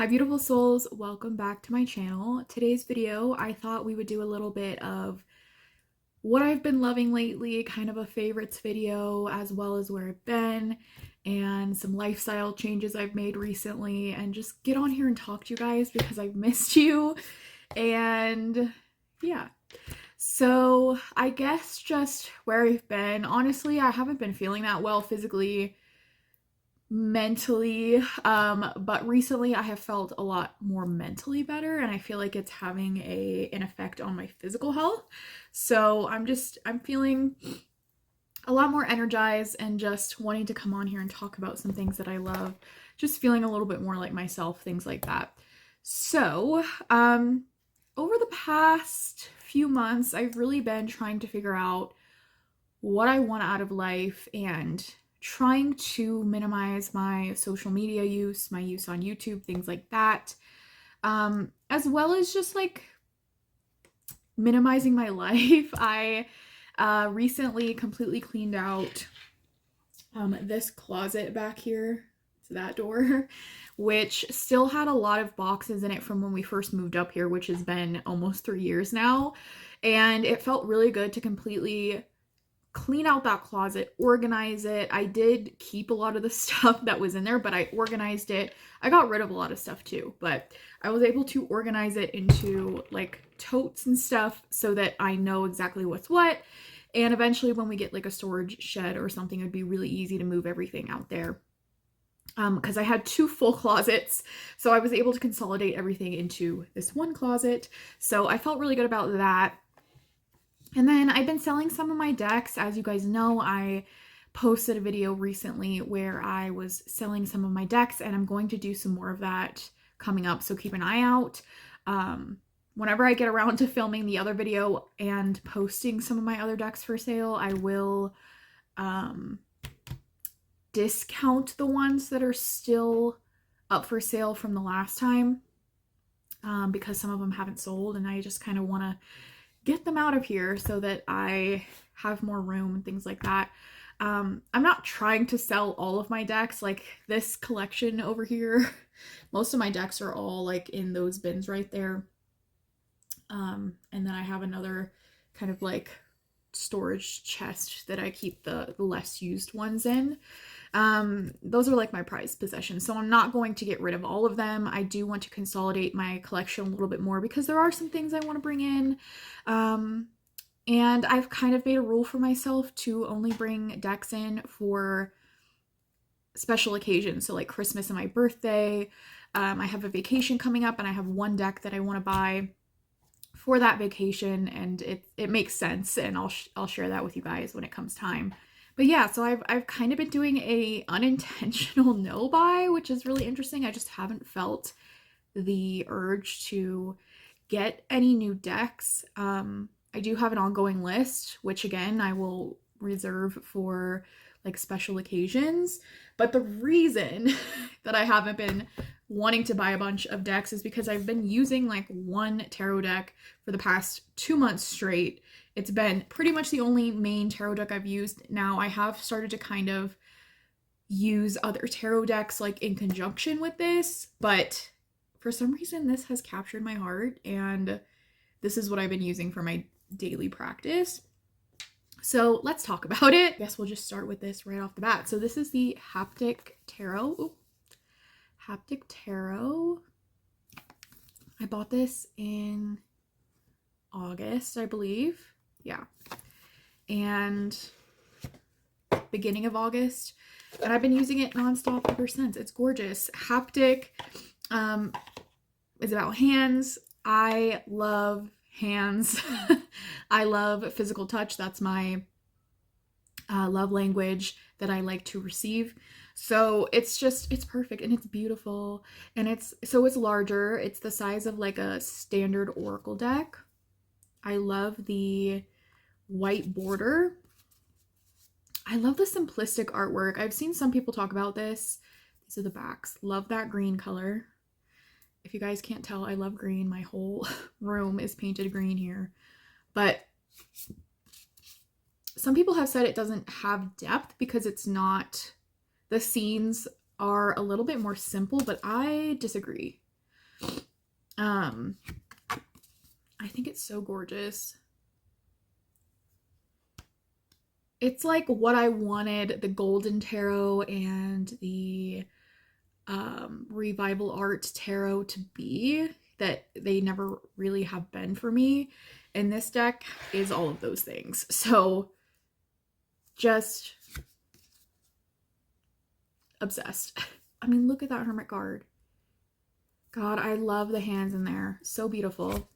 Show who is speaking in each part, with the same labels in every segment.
Speaker 1: Hi beautiful souls, welcome back to my channel. Today's video, I thought we would do a little bit of what I've been loving lately, kind of a favorites video, as well as where I've been, and some lifestyle changes I've made recently, and just get on here and talk to you guys because I've missed you. And yeah, so I guess just where I've been. Honestly, I haven't been feeling that well physically, mentally, but recently I have felt a lot more mentally better, and I feel like it's having an effect on my physical health. So I'm feeling a lot more energized and just wanting to come on here and talk about some things that I love, just feeling a little bit more like myself, things like that. So over the past few months, I've really been trying to figure out what I want out of life and trying to minimize my social media use, my use on YouTube, things like that, as well as just like minimizing my life. I recently completely cleaned out this closet back here, so that door, which still had a lot of boxes in it from when we first moved up here, which has been almost 3 years now. And it felt really good to completely clean out that closet, organize it. I did keep a lot of the stuff that was in there, but I organized it. I got rid of a lot of stuff too, but I was able to organize it into like totes and stuff so that I know exactly what's what. And eventually when we get like a storage shed or something, it would be really easy to move everything out there. Because I had two full closets, so I was able to consolidate everything into this one closet. So I felt really good about that. And then I've been selling some of my decks. As you guys know, I posted a video recently where I was selling some of my decks, and I'm going to do some more of that coming up, so keep an eye out. Whenever I get around to filming the other video and posting some of my other decks for sale, I will discount the ones that are still up for sale from the last time, because some of them haven't sold, and I just kind of want to get them out of here so that I have more room and things like that. I'm not trying to sell all of my decks, like this collection over here. Most of my decks are all like in those bins right there. And then I have another kind of like storage chest that I keep the less used ones in. Those are like my prized possessions, so I'm not going to get rid of all of them. I do want to consolidate my collection a little bit more because there are some things I want to bring in. And I've kind of made a rule for myself to only bring decks in for special occasions, so like Christmas and my birthday. I have a vacation coming up and I have one deck that I want to buy for that vacation, and it makes sense, and I'll share that with you guys when it comes time. But yeah, so I've kind of been doing a unintentional no buy, which is really interesting. I just haven't felt the urge to get any new decks. I do have an ongoing list, which again I will reserve for like special occasions. But the reason that I haven't been wanting to buy a bunch of decks is because I've been using like one tarot deck for the past 2 months straight. It's been pretty much the only main tarot deck I've used. Now I have started to kind of use other tarot decks like in conjunction with this, but for some reason this has captured my heart, and this is what I've been using for my daily practice. So let's talk about it. I guess we'll just start with this right off the bat. So this is the Haptic Tarot. Ooh. Haptic Tarot. I bought this in August, I believe. Yeah. And beginning of August. And I've been using it nonstop ever since. It's gorgeous. Haptic is about hands. I love hands. I love physical touch. That's my love language that I like to receive. So it's perfect, and it's beautiful, and it's larger. It's the size of like a standard oracle deck. I love the white border. I love the simplistic artwork. I've seen some people talk about this. These are the backs. Love that green color. If you guys can't tell, I love green. My whole room is painted green here. But some people have said it doesn't have depth because it's not, the scenes are a little bit more simple, but I disagree. I think it's so gorgeous. It's like what I wanted the Golden Tarot and the Revival Art Tarot to be, that they never really have been for me. And this deck is all of those things. So just obsessed. I mean, look at that Hermit card. God, I love the hands in there. So beautiful.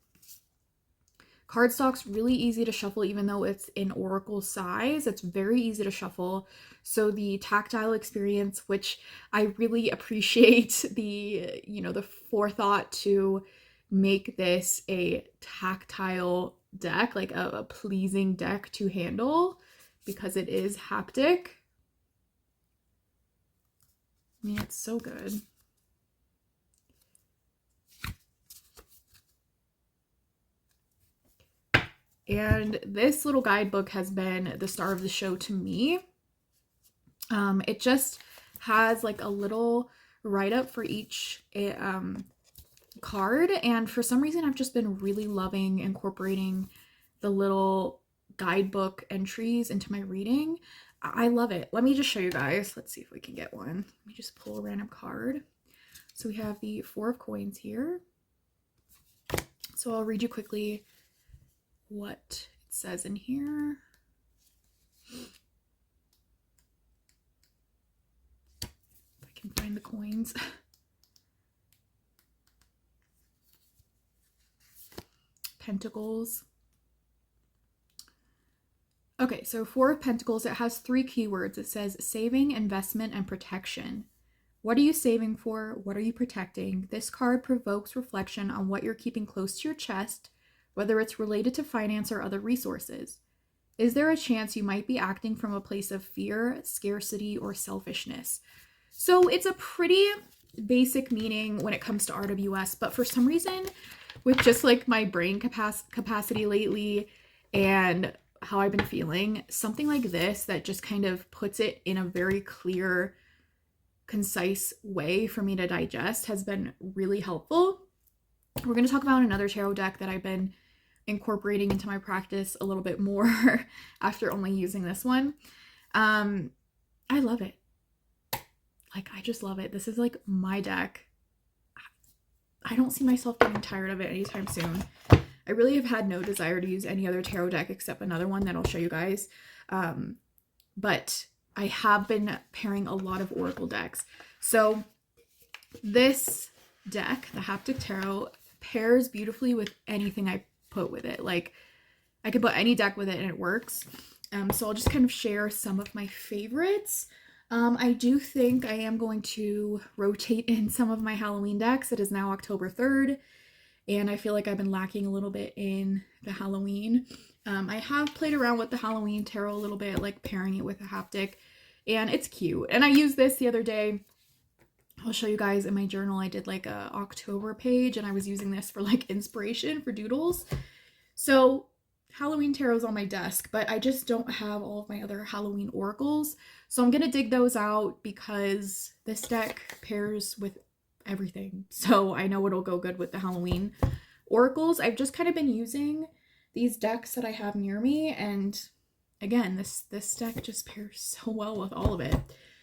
Speaker 1: Cardstock's really easy to shuffle, even though it's in Oracle size. It's very easy to shuffle. So the tactile experience, which I really appreciate the, the forethought to make this a tactile deck, like a pleasing deck to handle, because it is haptic. I mean, it's so good. And this little guidebook has been the star of the show to me. It just has like a little write-up for each card. And for some reason, I've just been really loving incorporating the little guidebook entries into my reading. I love it. Let me just show you guys. Let's see if we can get one. Let me just pull a random card. So we have the 4 of coins here. So I'll read you quickly what it says in here. If I can find the coins. Pentacles. Okay, so 4 of Pentacles, it has 3 keywords. It says saving, investment, and protection. What are you saving for? What are you protecting? This card provokes reflection on what you're keeping close to your chest, whether it's related to finance or other resources. Is there a chance you might be acting from a place of fear, scarcity, or selfishness? So it's a pretty basic meaning when it comes to RWS, but for some reason, with just like my brain capacity lately and how I've been feeling, something like this that just kind of puts it in a very clear, concise way for me to digest has been really helpful. We're going to talk about another tarot deck that I've been incorporating into my practice a little bit more after only using this one. I love it. Like, I just love it. This is like my deck. I don't see myself getting tired of it anytime soon. I really have had no desire to use any other tarot deck except another one that I'll show you guys. But I have been pairing a lot of Oracle decks. So this deck, the Haptic Tarot, pairs beautifully with anything I put with it. Like, I could put any deck with it and it works. So I'll just kind of share some of my favorites. I do think I am going to rotate in some of my Halloween decks. It is now October 3rd, and I feel like I've been lacking a little bit in the Halloween. I have played around with the Halloween tarot a little bit, like pairing it with a haptic, and it's cute. And I used this the other day. I'll show you guys in my journal. I did like a October page, and I was using this for like inspiration for doodles. So Halloween tarot's on my desk, but I just don't have all of my other Halloween oracles. So I'm gonna dig those out because this deck pairs with everything. So I know it'll go good with the Halloween oracles. I've just kind of been using these decks that I have near me, and again, this deck just pairs so well with all of it.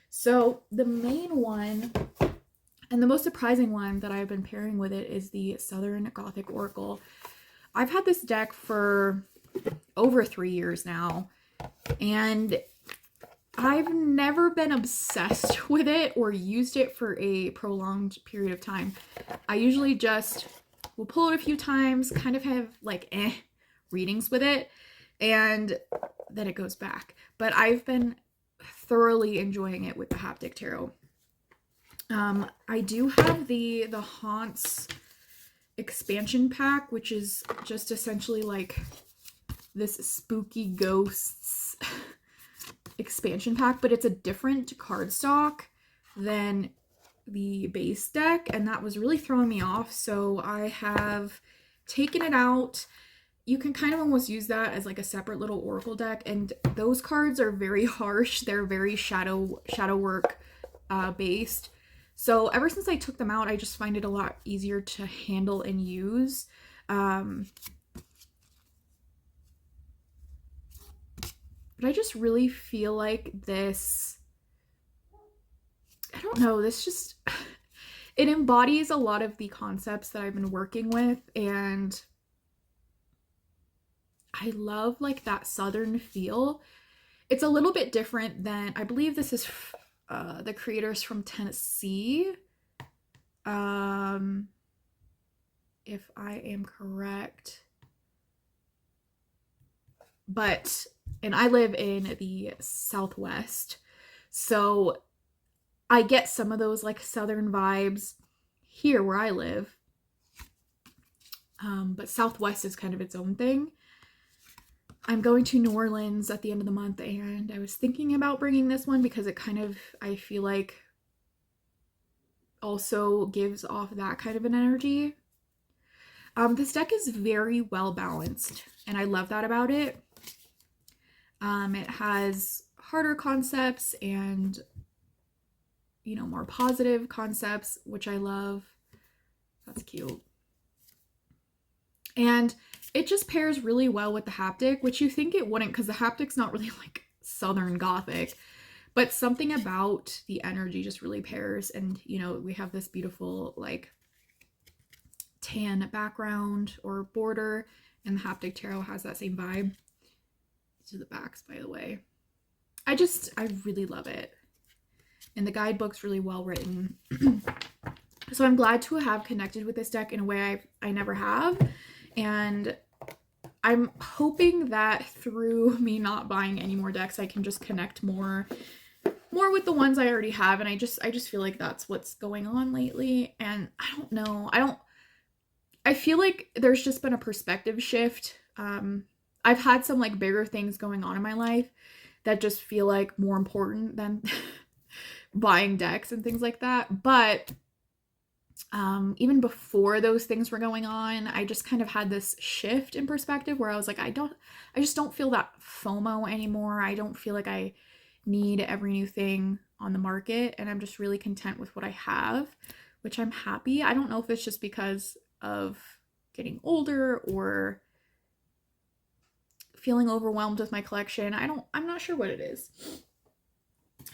Speaker 1: So the main one and the most surprising one that I've been pairing with it is the Southern Gothic Oracle. I've had this deck for over 3 years now, and I've never been obsessed with it or used it for a prolonged period of time. I usually just will pull it a few times, kind of have like readings with it, and then it goes back. But I've been thoroughly enjoying it with the Haptic Tarot. I do have the Haunts expansion pack, which is just essentially like this spooky ghosts expansion pack, but it's a different cardstock than the base deck, and that was really throwing me off. So I have taken it out. You can kind of almost use that as like a separate little oracle deck, and those cards are very harsh. They're very shadow work based. So ever since I took them out, I just find it a lot easier to handle and use. But I just really feel like this, I don't know, this just, it embodies a lot of the concepts that I've been working with, and I love like that southern feel. It's a little bit different than, I believe this is the creators from Tennessee. If I am correct. But, and I live in the Southwest, so I get some of those like southern vibes here where I live. But Southwest is kind of its own thing. I'm going to New Orleans at the end of the month, and I was thinking about bringing this one because it kind of, I feel like, also gives off that kind of an energy. This deck is very well balanced, and I love that about it. It has harder concepts and, you know, more positive concepts, which I love. That's cute. And it just pairs really well with the haptic, which you think it wouldn't because the haptic's not really like Southern Gothic, but something about the energy just really pairs. And, you know, we have this beautiful like tan background or border, and the haptic tarot has that same vibe. These are the backs, by the way. I really love it. And the guidebook's really well written. So I'm glad to have connected with this deck in a way I never have. And I'm hoping that through me not buying any more decks, I can just connect more with the ones I already have. And I just feel like that's what's going on lately. And I don't know. I feel like there's just been a perspective shift. I've had some like bigger things going on in my life that just feel like more important than buying decks and things like that. But even before those things were going on, I just kind of had this shift in perspective where I was like, I just don't feel that FOMO anymore. I don't feel like I need every new thing on the market, and I'm just really content with what I have, which I'm happy. I don't know if it's just because of getting older or feeling overwhelmed with my collection. I'm not sure what it is.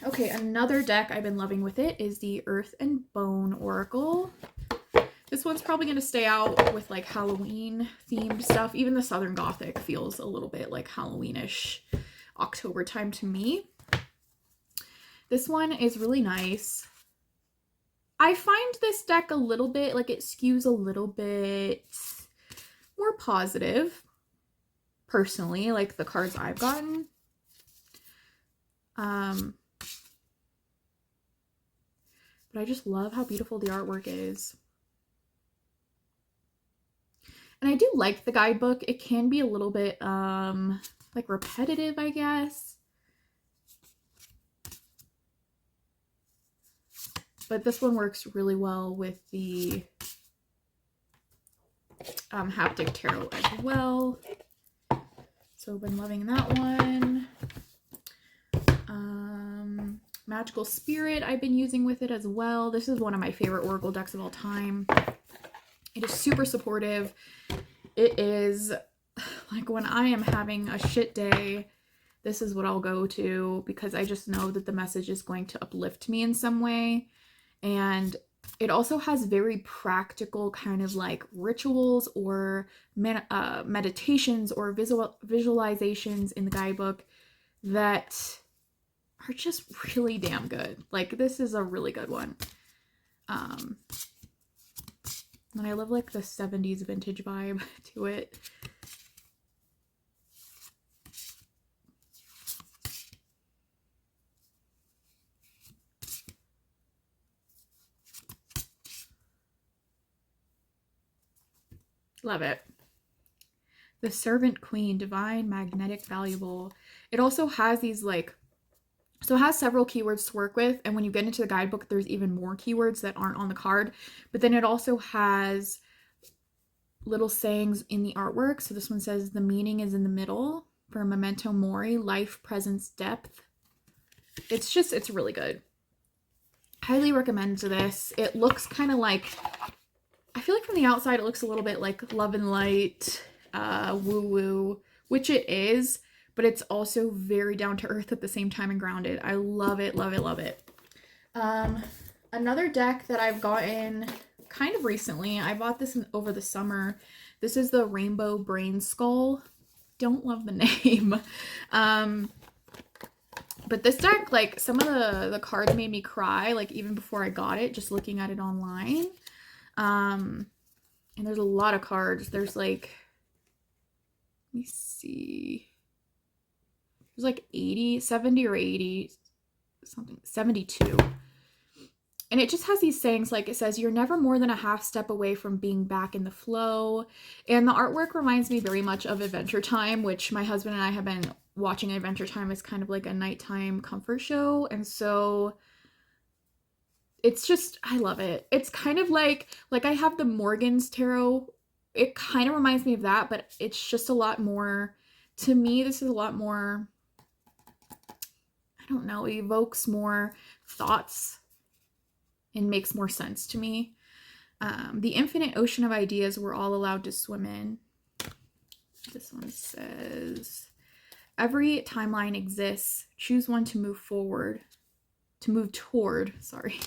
Speaker 1: Okay, another deck I've been loving with it is the Earth and Bone Oracle. This one's probably going to stay out with like Halloween themed stuff. Even the Southern Gothic feels a little bit like Halloweenish October time to me. This one is really nice. I find this deck a little bit, like it skews a little bit more positive, personally, like the cards I've gotten. But I just love how beautiful the artwork is. And I do like the guidebook. It can be a little bit, like repetitive, I guess. But this one works really well with the haptic tarot as well. So I've been loving that one. Magical Spirit I've been using with it as well. This is one of my favorite Oracle decks of all time. It is super supportive. It is like when I am having a shit day, this is what I'll go to because I just know that the message is going to uplift me in some way. And it also has very practical kind of like rituals or meditations or visualizations in the guidebook that are just really damn good. Like this is a really good one. And I love like the 70s vintage vibe to it. Love it. The Servant Queen, Divine, Magnetic, Valuable. It also has these like, so it has several keywords to work with. And when you get into the guidebook, there's even more keywords that aren't on the card. But then it also has little sayings in the artwork. So this one says, the meaning is in the middle for Memento Mori, life, presence, depth. It's really good. Highly recommend this. It looks kind of like, I feel like from the outside it looks a little bit like Love and Light, woo woo, which it is, but it's also very down to earth at the same time and grounded. I love it, love it, love it. Another deck that I've gotten kind of recently, I bought this over the summer. This is the Rainbow Brain Skull. Don't love the name. But this deck, like, some of the cards made me cry, like, even before I got it, just looking at it online. And there's a lot of cards. There's, like, let me see. There's, like, 80, 70 or 80, something, 72. And it just has these sayings, like, it says, you're never more than a half step away from being back in the flow. And the artwork reminds me very much of Adventure Time, which my husband and I have been watching. Adventure Time as kind of like a nighttime comfort show. And so it's just, I love it. It's kind of like I have the Morgan's Tarot. It kind of reminds me of that, but it's just a lot more, to me, this is a lot more, I don't know, it evokes more thoughts and makes more sense to me. The infinite ocean of ideas we're all allowed to swim in. This one says, every timeline exists. Choose one to move toward, sorry.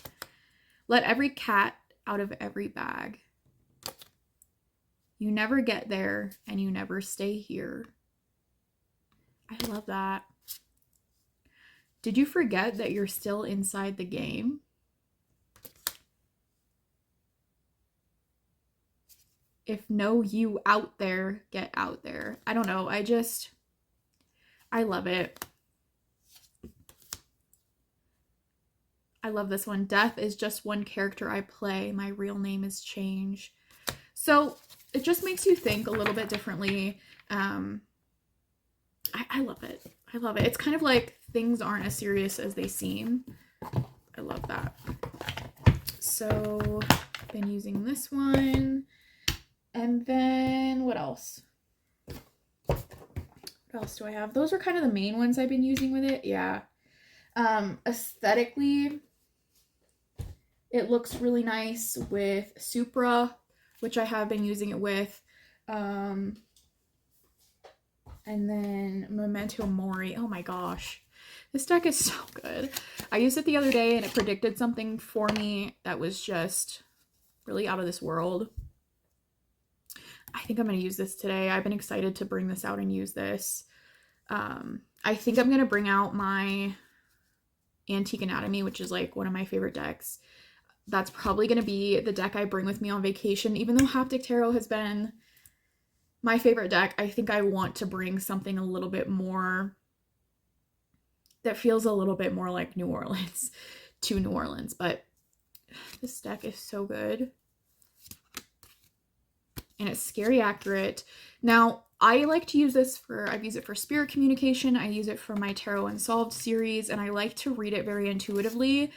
Speaker 1: Let every cat out of every bag. You never get there and you never stay here. I love that. Did you forget that you're still inside the game? If no you out there, get out there. I don't know. I love it. I love this one. Death is just one character I play. My real name is change. So it just makes you think a little bit differently. I love it. I love it. It's kind of like things aren't as serious as they seem. I love that. So I've been using this one. And then what else? What else do I have? Those are kind of the main ones I've been using with it. Yeah. Aesthetically, it looks really nice with Supra, which I have been using it with. And then Memento Mori. Oh my gosh. This deck is so good. I used it the other day and it predicted something for me that was just really out of this world. I think I'm going to use this today. I've been excited to bring this out and use this. I think I'm going to bring out my Antique Anatomy, which is like one of my favorite decks. That's probably going to be the deck I bring with me on vacation. Even though Haptic Tarot has been my favorite deck, I think I want to bring something a little bit more that feels a little bit more like New Orleans to New Orleans. But this deck is so good. And it's scary accurate. Now, I like to use this I've used it for spirit communication. I use it for my Tarot Unsolved series, and I like to read it very intuitively.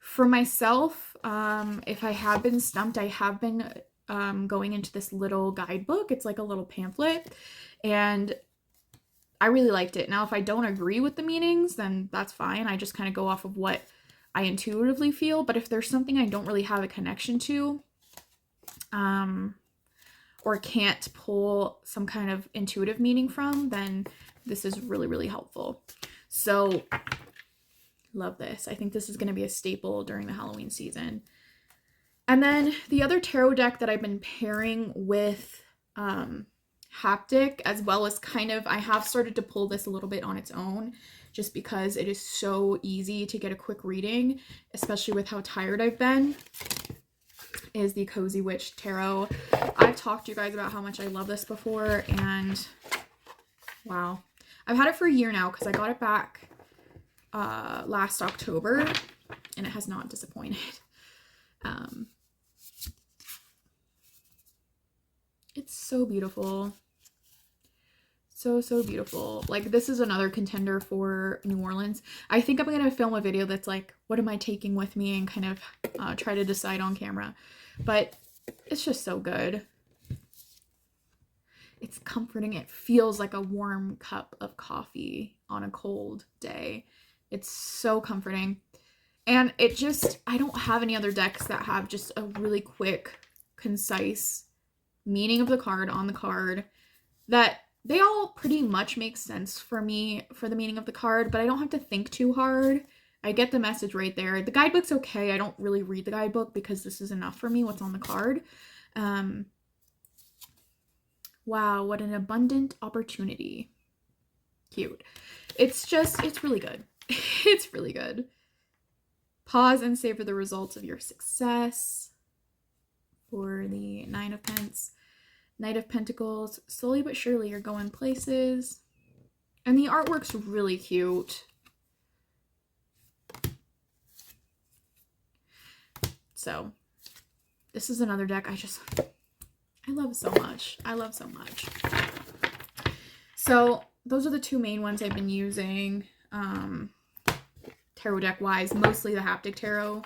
Speaker 1: For myself, if I have been stumped, I have been going into this little guidebook. It's like a little pamphlet, and I really liked it. Now, if I don't agree with the meanings, then that's fine. I just kind of go off of what I intuitively feel. But if there's something I don't really have a connection to, or can't pull some kind of intuitive meaning from, then this is really, really helpful. So love this. I think this is going to be a staple during the Halloween season. And then the other tarot deck that I've been pairing with Haptic, as well as kind of, I have started to pull this a little bit on its own, just because it is so easy to get a quick reading, especially with how tired I've been, is the Cozy Witch Tarot. I've talked to you guys about how much I love this before, and wow. I've had it for a year now because I got it back last October, and it has not disappointed. It's so beautiful. So beautiful. Like, this is another contender for New Orleans. I think I'm going to film a video that's like, what am I taking with me, and kind of try to decide on camera. But it's just so good. It's comforting. It feels like a warm cup of coffee on a cold day. It's so comforting. And it just, I don't have any other decks that have just a really quick, concise meaning of the card on the card, that they all pretty much make sense for me for the meaning of the card, but I don't have to think too hard. I get the message right there. The guidebook's okay. I don't really read the guidebook because this is enough for me, what's on the card. Wow, what an abundant opportunity. Cute. It's really good. It's really good. Pause and savor the results of your success. For the Nine of Pence. Knight of Pentacles. Slowly but surely you're going places. And the artwork's really cute. So, this is another deck I love so much. I love so much. So, those are the two main ones I've been using. Tarot deck wise, mostly the haptic tarot.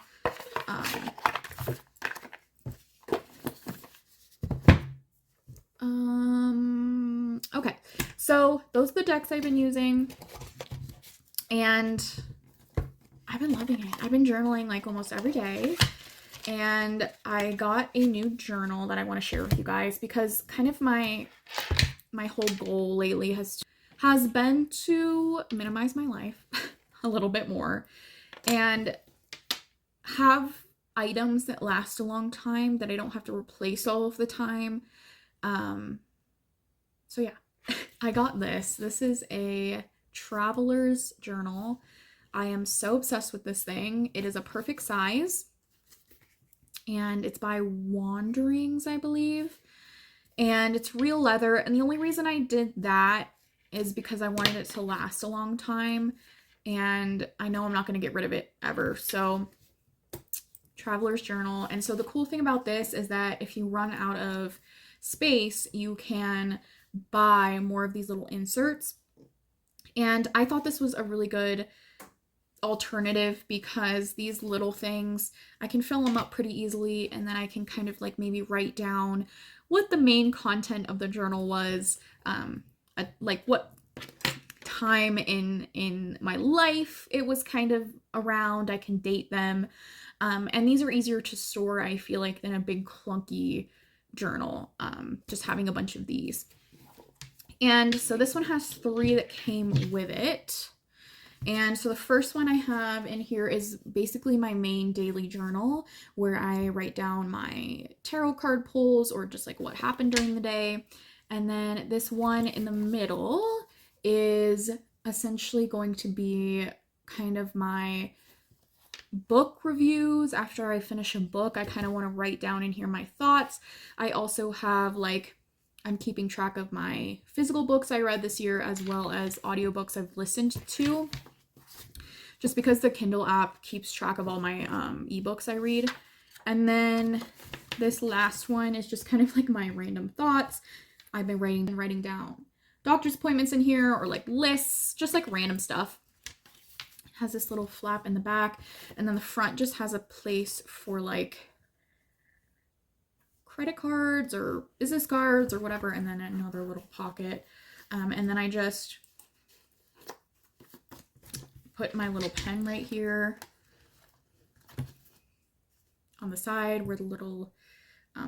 Speaker 1: Okay, so those are the decks I've been using, and I've been loving it. I've been journaling like almost every day, and I got a new journal that I want to share with you guys because kind of my whole goal lately has been to minimize my life a little bit more and have items that last a long time that I don't have to replace all of the time. So yeah, I got this. This is a traveler's journal. I am so obsessed with this thing. It is a perfect size, and it's by Wanderings, I believe. And it's real leather. And the only reason I did that is because I wanted it to last a long time. And I know I'm not going to get rid of it ever. So, traveler's journal. And so the cool thing about this is that if you run out of space, you can buy more of these little inserts. And I thought this was a really good alternative because these little things, I can fill them up pretty easily, and then I can kind of like maybe write down what the main content of the journal was, like what time in my life it was kind of around. I can date them, and these are easier to store, I feel like, than a big clunky journal, just having a bunch of these. And so this one has 3 that came with it. And so the first one I have in here is basically my main daily journal where I write down my tarot card pulls or just like what happened during the day. And then this one in the middle is essentially going to be kind of my book reviews. After I finish a book, I kind of want to write down in here my thoughts. I also have like, I'm keeping track of my physical books I read this year as well as audiobooks I've listened to, just because the Kindle app keeps track of all my ebooks I read. And then this last one is just kind of like my random thoughts. I've been writing down doctor's appointments in here, or like lists, just like random stuff. It has this little flap in the back, and then the front just has a place for like credit cards or business cards or whatever, and then another little pocket. And then I just put my little pen right here on the side where the little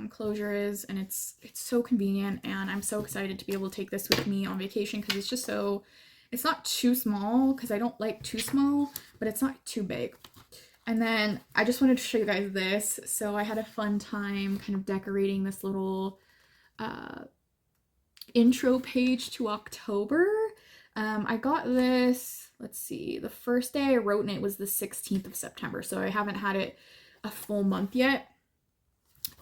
Speaker 1: closure is, and it's so convenient, and I'm so excited to be able to take this with me on vacation because it's just so, it's not too small because I don't like too small, but it's not too big. And then I just wanted to show you guys this. So I had a fun time kind of decorating this little intro page to October. I got this, let's see, the first day I wrote in it was the 16th of September. So I haven't had it a full month yet.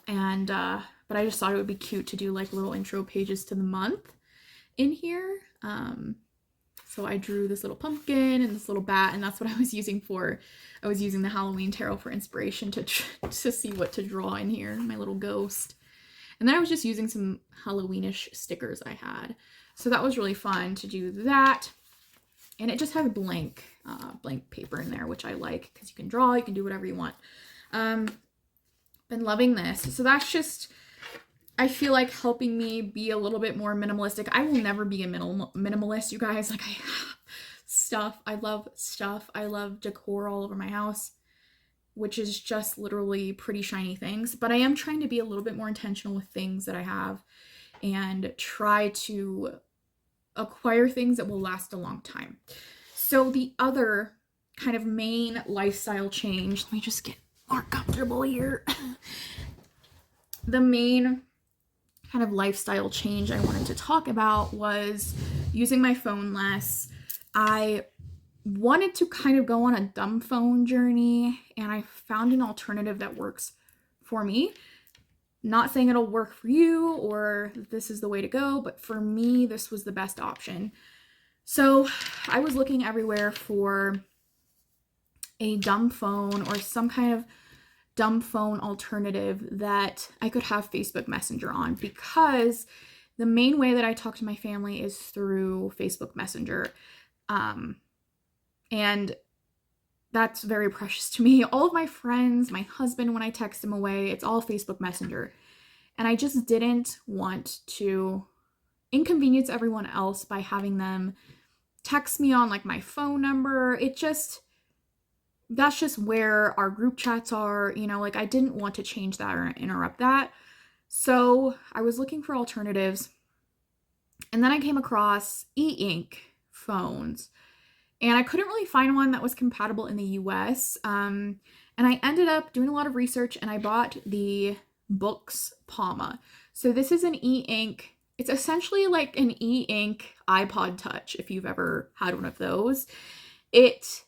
Speaker 1: And, but I just thought it would be cute to do like little intro pages to the month in here. So I drew this little pumpkin and this little bat, and that's what I was using for, I was using the Halloween tarot for inspiration to see what to draw in here, my little ghost. And then I was just using some Halloweenish stickers I had. So that was really fun to do that. And it just had blank paper in there, which I like because you can draw, you can do whatever you want. Been loving this. So that's just, I feel like, helping me be a little bit more minimalistic. I will never be a minimalist, you guys. Like, I have stuff. I love stuff. I love decor all over my house. which is just literally pretty shiny things. But I am trying to be a little bit more intentional with things that I have and try to acquire things that will last a long time. So the other kind of main lifestyle change, let me just get more comfortable here. The main kind of lifestyle change I wanted to talk about was using my phone less. I wanted to kind of go on a dumb phone journey, and I found an alternative that works for me. Not saying it'll work for you or this is the way to go, but for me, this was the best option. So I was looking everywhere for a dumb phone or some kind of dumb phone alternative that I could have Facebook Messenger on, because the main way that I talk to my family is through Facebook Messenger. And that's very precious to me. All of my friends, my husband, when I text him away, it's all Facebook Messenger. And I just didn't want to inconvenience everyone else by having them text me on like my phone number. That's just where our group chats are, like I didn't want to change that or interrupt that. So I was looking for alternatives. And then I came across e-ink phones. And I couldn't really find one that was compatible in the US. And I ended up doing a lot of research, and I bought the Books Palma. So this is an e-ink. It's essentially like an e-ink iPod Touch, if you've ever had one of those. It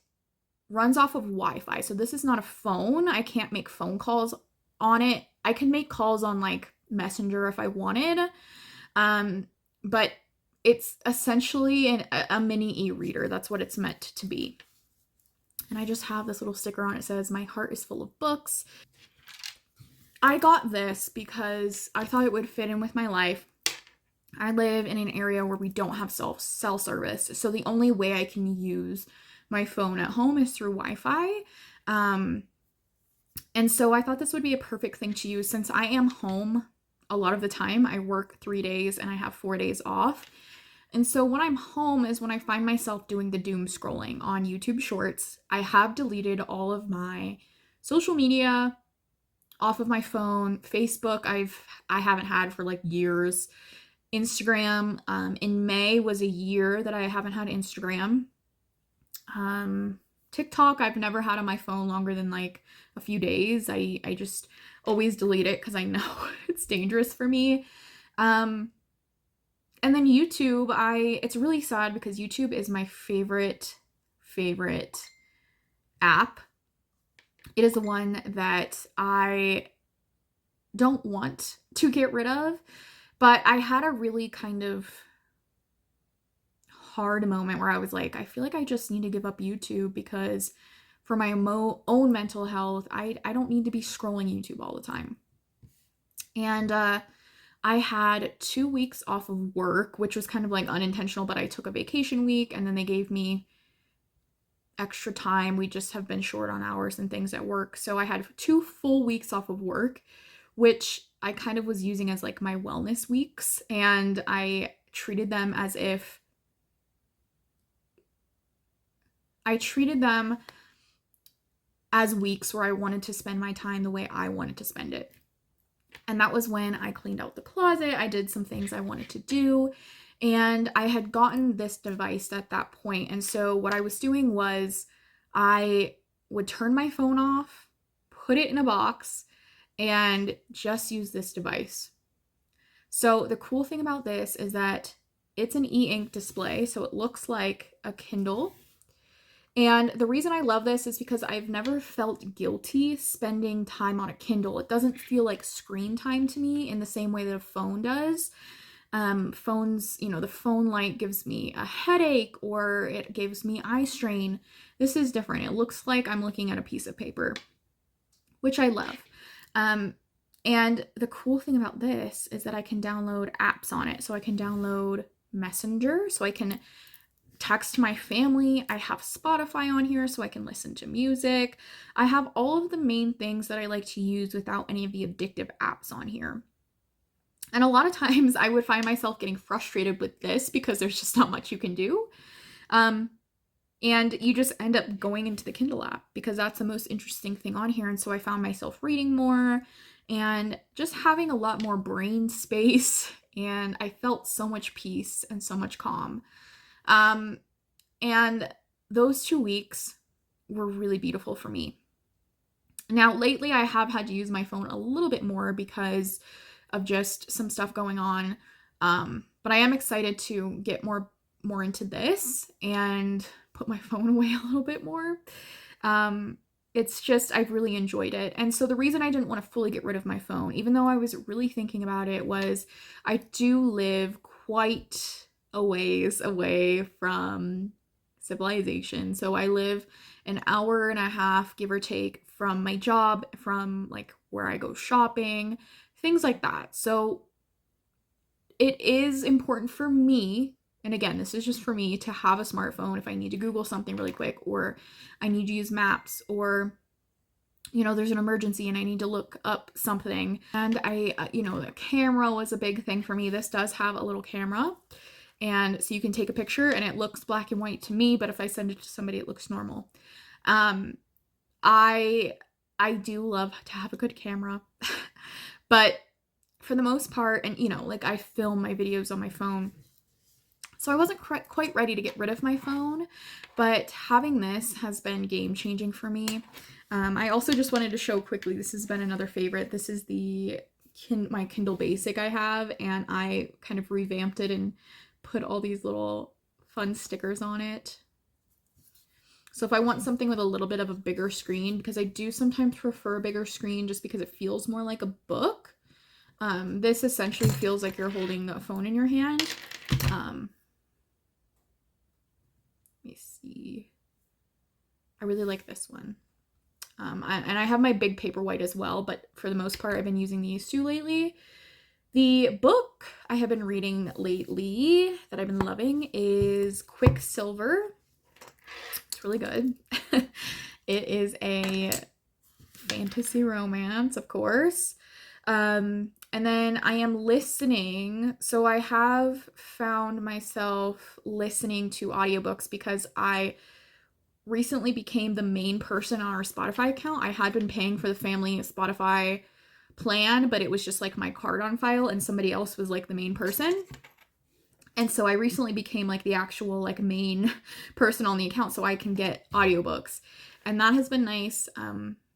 Speaker 1: runs off of Wi-Fi. So this is not a phone. I can't make phone calls on it. I can make calls on like Messenger if I wanted. But it's essentially a mini e-reader. That's what it's meant to be. And I just have this little sticker on it that says, "My heart is full of books." I got this because I thought it would fit in with my life. I live in an area where we don't have cell service. So the only way I can use my phone at home is through Wi-Fi. And so I thought this would be a perfect thing to use since I am home a lot of the time. I work 3 days and I have 4 days off. And so when I'm home is when I find myself doing the doom scrolling on YouTube Shorts. I have deleted all of my social media off of my phone. Facebook, I haven't had for like years. Instagram, in May was a year that I haven't had Instagram. TikTok, I've never had on my phone longer than like a few days. I just always delete it because I know it's dangerous for me. And then YouTube, it's really sad because YouTube is my favorite app. It is the one that I don't want to get rid of, but I had a really kind of hard moment where I was like, I feel like I just need to give up YouTube because for my own mental health, I don't need to be scrolling YouTube all the time. And I had 2 weeks off of work, which was kind of like unintentional, but I took a vacation week and then they gave me extra time. We just have been short on hours and things at work. So I had 2 full weeks off of work, which I kind of was using as like my wellness weeks. And I treated them as weeks where I wanted to spend my time the way I wanted to spend it. And that was when I cleaned out the closet. I did some things I wanted to do. And I had gotten this device at that point. And so what I was doing was I would turn my phone off, put it in a box, and just use this device. So the cool thing about this is that it's an e-ink display. So it looks like a Kindle. And the reason I love this is because I've never felt guilty spending time on a Kindle. It doesn't feel like screen time to me in the same way that a phone does. Phones, the phone light gives me a headache or it gives me eye strain. This is different. It looks like I'm looking at a piece of paper, which I love. And the cool thing about this is that I can download apps on it. So I can download Messenger, so I can text my family. I have Spotify on here so I can listen to music. I have all of the main things that I like to use without any of the addictive apps on here. And a lot of times I would find myself getting frustrated with this because there's just not much you can do. And you just end up going into the Kindle app because that's the most interesting thing on here. And so I found myself reading more and just having a lot more brain space. And I felt so much peace and so much calm. And those 2 weeks were really beautiful for me. Now, lately, I have had to use my phone a little bit more because of just some stuff going on. But I am excited to get more into this and put my phone away a little bit more. It's just, I've really enjoyed it. And so the reason I didn't want to fully get rid of my phone, even though I was really thinking about it, was I do live quite a ways away from civilization. So I live an hour and a half, give or take, from my job, from like where I go shopping, things like that. So it is important for me, and again, this is just for me, to have a smartphone if I need to Google something really quick, or I need to use maps, or there's an emergency and I need to look up something. And the camera was a big thing for me. This does have a little camera. And so you can take a picture and it looks black and white to me, but if I send it to somebody, it looks normal. I do love to have a good camera, but for the most part, and like I film my videos on my phone, so I wasn't quite ready to get rid of my phone, but having this has been game changing for me. I also just wanted to show quickly, this has been another favorite. This is my Kindle Basic I have, and I kind of revamped it and put all these little fun stickers on it. So if I want something with a little bit of a bigger screen, because I do sometimes prefer a bigger screen just because it feels more like a book. This essentially feels like you're holding a phone in your hand. Let me see. I really like this one. And I have my big Paperwhite as well, but for the most part, I've been using these two lately. The book I have been reading lately that I've been loving is Quicksilver. It's really good. It is a fantasy romance, of course. And then I am listening. So I have found myself listening to audiobooks because I recently became the main person on our Spotify account. I had been paying for the family Spotify plan, but it was just like my card on file and somebody else was like the main person. And so I recently became like the actual like main person on the account so I can get audiobooks. And that has been nice.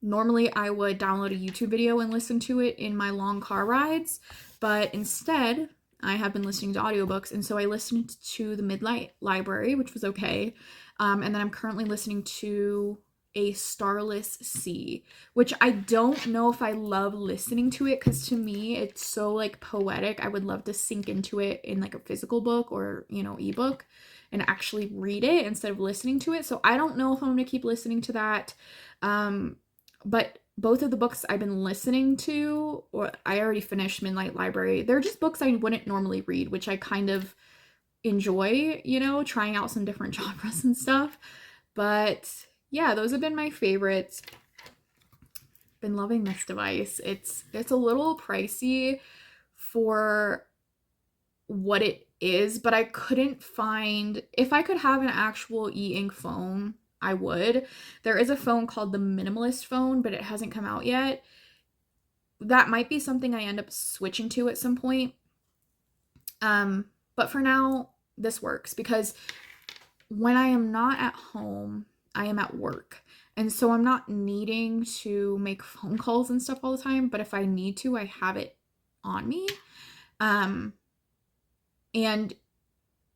Speaker 1: Normally I would download a YouTube video and listen to it in my long car rides, but instead I have been listening to audiobooks. And so I listened to the Midnight Library, which was okay. And then I'm currently listening to A Starless Sea, which I don't know if I love listening to it because to me it's so like poetic. I would love to sink into it in like a physical book or ebook and actually read it instead of listening to it. So I don't know if I'm gonna keep listening to that. But both of the books I've been listening to, or I already finished Midnight Library, they're just books I wouldn't normally read, which I kind of enjoy, trying out some different genres and stuff. But yeah, those have been my favorites. Been loving this device. It's a little pricey for what it is, but I couldn't find, if I could have an actual e-ink phone, I would. There is a phone called the Minimalist phone, but it hasn't come out yet. That might be something I end up switching to at some point. But for now, this works because when I am not at home, I am at work. And so I'm not needing to make phone calls and stuff all the time, but if I need to, I have it on me. And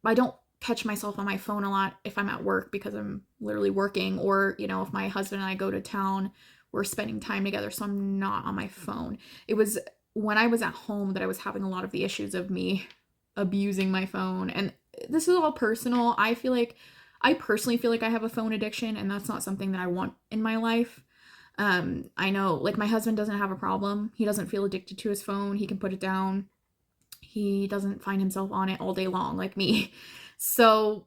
Speaker 1: I don't catch myself on my phone a lot if I'm at work because I'm literally working, or, if my husband and I go to town, we're spending time together, so I'm not on my phone. It was when I was at home that I was having a lot of the issues of me abusing my phone. And this is all personal. I personally feel like I have a phone addiction, and that's not something that I want in my life. I know, like, my husband doesn't have a problem. He doesn't feel addicted to his phone. He can put it down. He doesn't find himself on it all day long like me. So,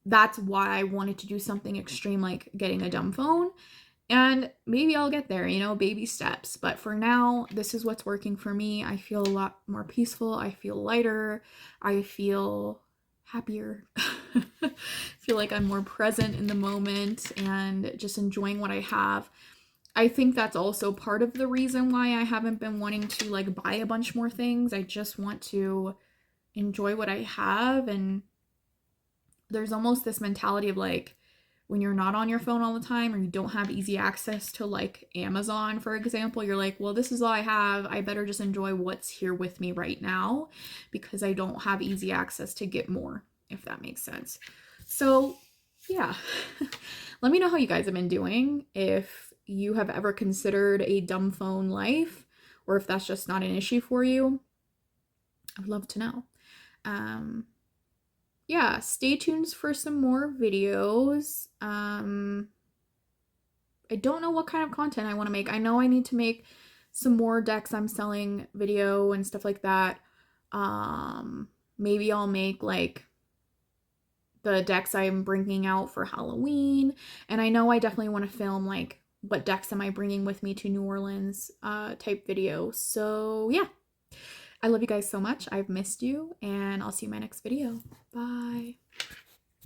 Speaker 1: that's why I wanted to do something extreme like getting a dumb phone. And maybe I'll get there, baby steps. But for now, this is what's working for me. I feel a lot more peaceful. I feel lighter. I feel happier. Feel like I'm more present in the moment and just enjoying what I have. I think that's also part of the reason why I haven't been wanting to like buy a bunch more things. I just want to enjoy what I have. And there's almost this mentality of like, when you're not on your phone all the time or you don't have easy access to like Amazon, for example, you're like, well, this is all I have. I better just enjoy what's here with me right now because I don't have easy access to get more, if that makes sense. So yeah, let me know how you guys have been doing. If you have ever considered a dumb phone life or if that's just not an issue for you, I'd love to know. Yeah, stay tuned for some more videos. I don't know what kind of content I want to make. I know I need to make some more decks I'm selling video and stuff like that. Maybe I'll make like the decks I'm bringing out for Halloween. And I know I definitely want to film like what decks am I bringing with me to New Orleans type video. So yeah. I love you guys so much. I've missed you, and I'll see you in my next video. Bye.